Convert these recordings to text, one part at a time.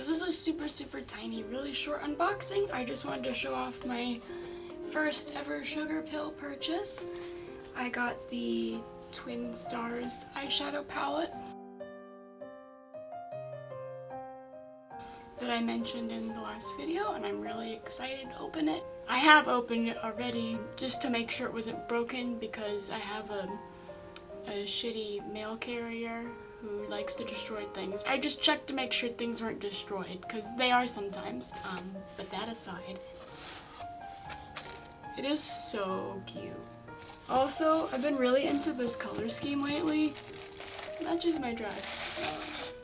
This is a super tiny, really short unboxing. I just wanted to show off my first ever Sugarpill purchase. I got the Twin Stars eyeshadow palette that I mentioned in the last video, and I'm really excited to open it. I have opened it already just to make sure it wasn't broken because I have a shitty mail carrier who likes to destroy things. I just checked to make sure things weren't destroyed, because they are sometimes. But that aside, it is so cute. Also, I've been really into this color scheme lately. It matches my dress.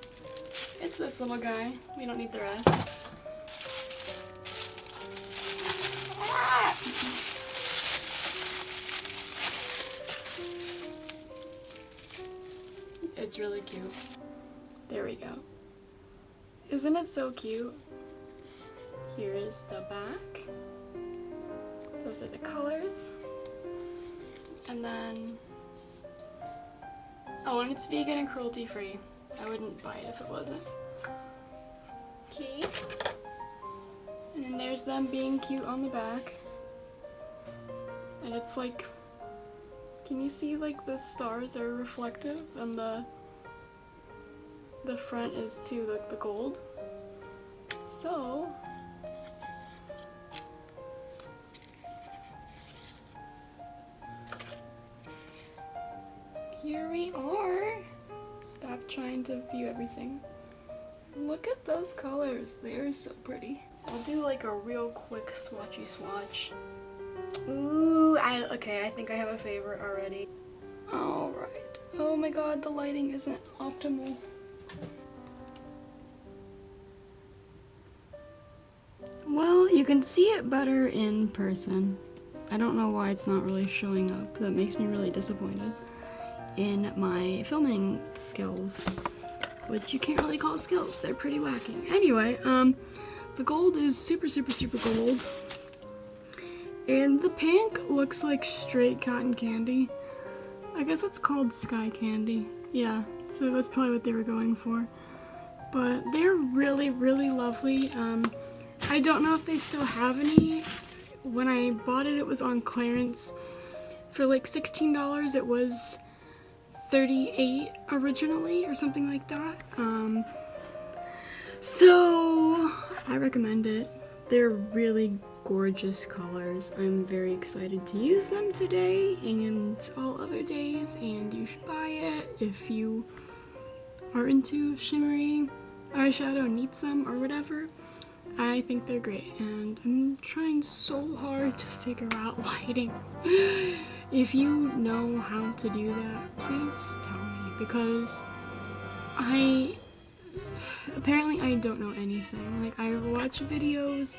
It's this little guy. We don't need the rest. It's really cute. There we go. Isn't it so cute? Here is the back. Those are the colors. And then, oh, and it's vegan and cruelty free. I wouldn't buy it if it wasn't. Okay. And then there's them being cute on the back. And it's like, can you see like the stars are reflective and the front is too, like the gold. So here we are. Stop trying to view everything. Look at those colors. They are so pretty. I'll do like a real quick swatchy swatch. Ooh, okay, I think I have a favorite already. Alright. Oh my god, the lighting isn't optimal. Well, you can see it better in person. I don't know why it's not really showing up. That makes me really disappointed in my filming skills, which you can't really call skills. They're pretty lacking. Anyway, the gold is super gold. And the pink looks like straight cotton candy. I guess it's called sky candy. Yeah, so that's probably what they were going for. But they're really lovely. I don't know if they still have any. When I bought it, it was on clearance for like $16. It was $38 originally or something like that. So I recommend it. They're really gorgeous colors. I'm very excited to use them today and all other days, and you should buy it if you are into shimmery eyeshadow and need some or whatever. I think they're great, and I'm trying so hard to figure out lighting. If you know how to do that, please tell me, because apparently I don't know anything. Like, I watch videos,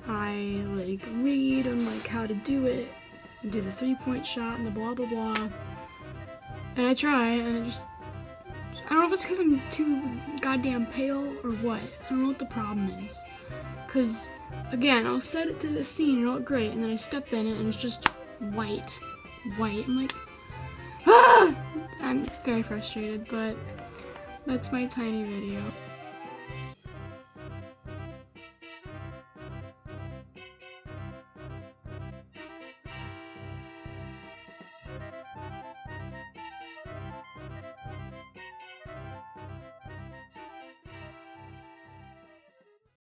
I like read on like how to do it, and do the 3-point shot and the blah blah blah, and I try, and I don't know if it's because I'm too goddamn pale or what. I don't know what the problem is. Because, again, I'll set it to the scene and it'll look great, and then I step in it and it's just white. I'm like, ah! I'm very frustrated, but that's my tiny video.